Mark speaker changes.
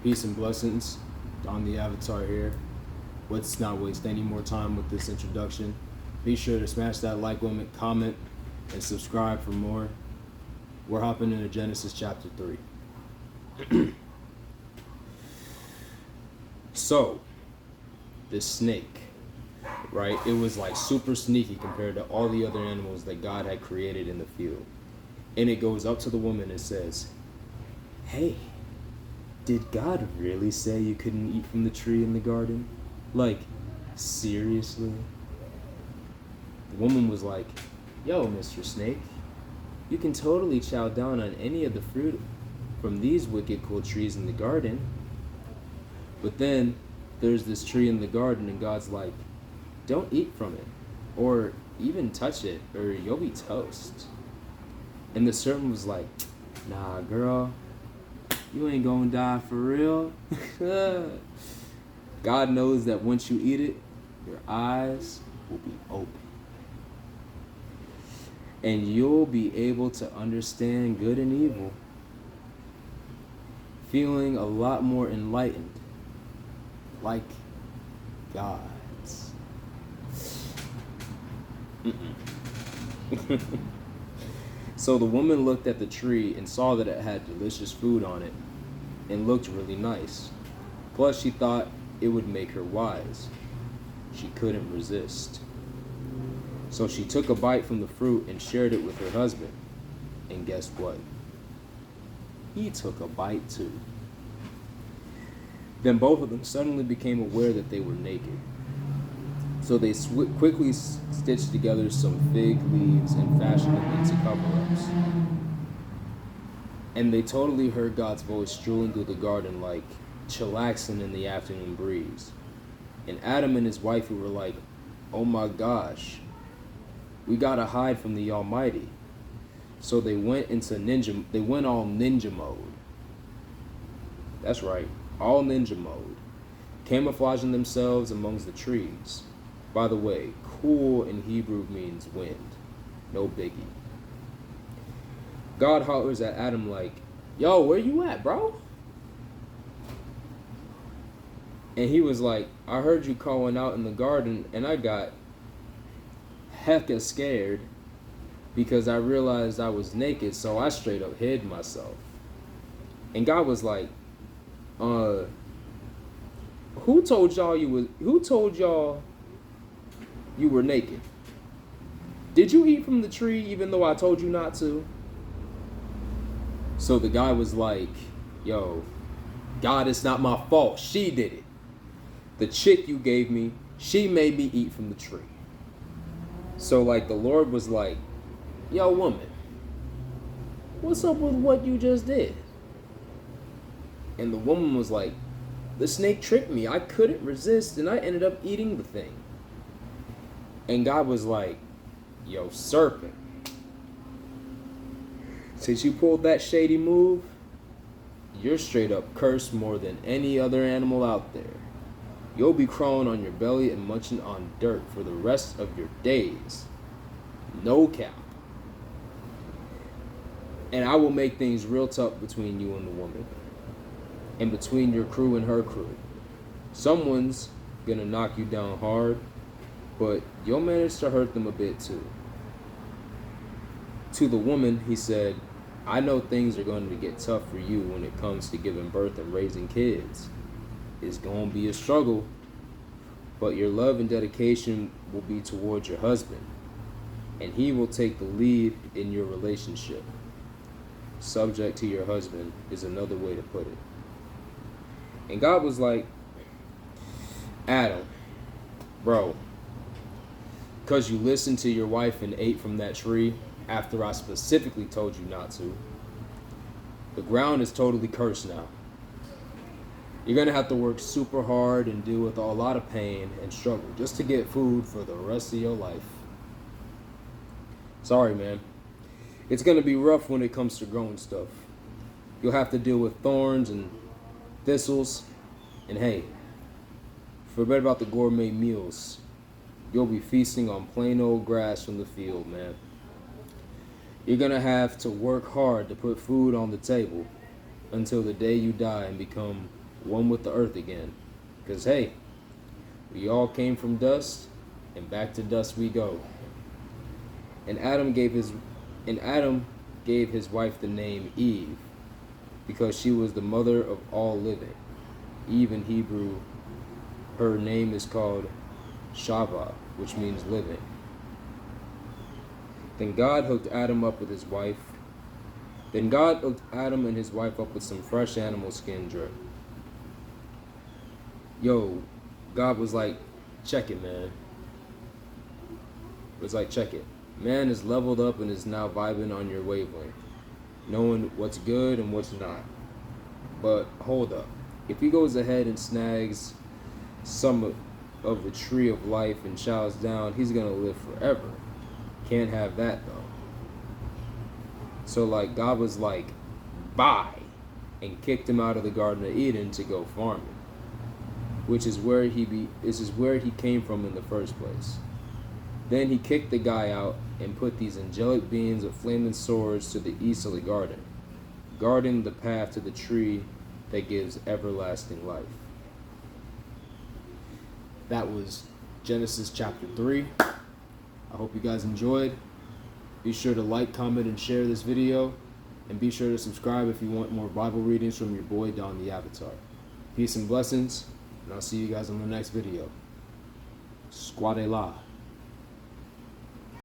Speaker 1: Peace and blessings. Don the Avatar here. Let's not waste any more time with this introduction. Be sure to smash that like button, comment, and subscribe for more. We're hopping into Genesis chapter 3. So, this snake, right? It was like super sneaky compared to all the other animals that God had created in the field. And it goes up to the woman and says, "Hey, did God really say you couldn't eat from the tree in the garden? Like, seriously?" The woman was like, "Yo, Mr. Snake, you can totally chow down on any of the fruit from these wicked cool trees in the garden. But then there's this tree in the garden and God's like, don't eat from it or even touch it or you'll be toast." And the serpent was like, "Nah, girl, you ain't gonna die for real." God knows that once you eat it, your eyes will be open. And you'll be able to understand good and evil, feeling a lot more enlightened, like gods. So the woman looked at the tree and saw that it had delicious food on it and looked really nice. Plus, she thought it would make her wise. She couldn't resist. So she took a bite from the fruit and shared it with her husband. And guess what? He took a bite too. Then both of them suddenly became aware that they were naked. So they quickly stitched together some fig leaves and fashioned them into cover-ups. And they totally heard God's voice strolling through the garden like chillaxing in the afternoon breeze. And Adam and his wife were like, "Oh my gosh, we gotta hide from the Almighty." So they went all ninja mode. That's right, all ninja mode, camouflaging themselves amongst the trees. By the way, cool in Hebrew means wind. No biggie. God hollers at Adam like, "Yo, where you at, bro?" And he was like, "I heard you calling out in the garden and I got hecka scared because I realized I was naked, so I straight up hid myself." And God was like, who told y'all you were naked? Did you eat from the tree even though I told you not to?" So the guy was like, "Yo, God, it's not my fault. She did it. The chick you gave me, she made me eat from the tree." So like the Lord was like, "Yo, woman, what's up with what you just did?" And the woman was like, "The snake tricked me. I couldn't resist and I ended up eating the thing." And God was like, "Yo, serpent, since you pulled that shady move, you're straight up cursed more than any other animal out there. You'll be crawling on your belly and munching on dirt for the rest of your days. No cap. And I will make things real tough between you and the woman. And between your crew and her crew. Someone's gonna knock you down hard, but you'll manage to hurt them a bit too." To the woman, he said, "I know things are going to get tough for you when it comes to giving birth and raising kids. It's going to be a struggle, but your love and dedication will be towards your husband, and he will take the lead in your relationship. Subject to your husband is another way to put it." And God was like, "Adam, bro, because you listened to your wife and ate from that tree after I specifically told you not to, the ground is totally cursed now. You're going to have to work super hard and deal with a lot of pain and struggle just to get food for the rest of your life. Sorry, man. It's going to be rough when it comes to growing stuff. You'll have to deal with thorns and thistles. And hey, forget about the gourmet meals. You'll be feasting on plain old grass from the field, man. You're going to have to work hard to put food on the table until the day you die and become one with the earth again. Because hey, we all came from dust, and back to dust we go. And Adam gave his wife the name Eve, because she was the mother of all living. Eve in Hebrew, her name is called Shava, which means living. Then God hooked Adam and his wife up with some fresh animal skin drip. Yo, God was like, check it, man. It was like, check it. Man is leveled up and is now vibing on your wavelength, knowing what's good and what's not. But hold up. If he goes ahead and snags some of the tree of life and chows down, he's gonna live forever. Can't have that though. So like God was like, bye, and kicked him out of the Garden of Eden to go farming, which is where he came from in the first place. Then he kicked the guy out and put these angelic beings with flaming swords to the east of the garden, guarding the path to the tree that gives everlasting life. That was Genesis chapter 3. I hope you guys enjoyed. Be sure to like, comment, and share this video. And be sure to subscribe if you want more Bible readings from your boy, Don the Avatar. Peace and blessings, and I'll see you guys on the next video. Squad La.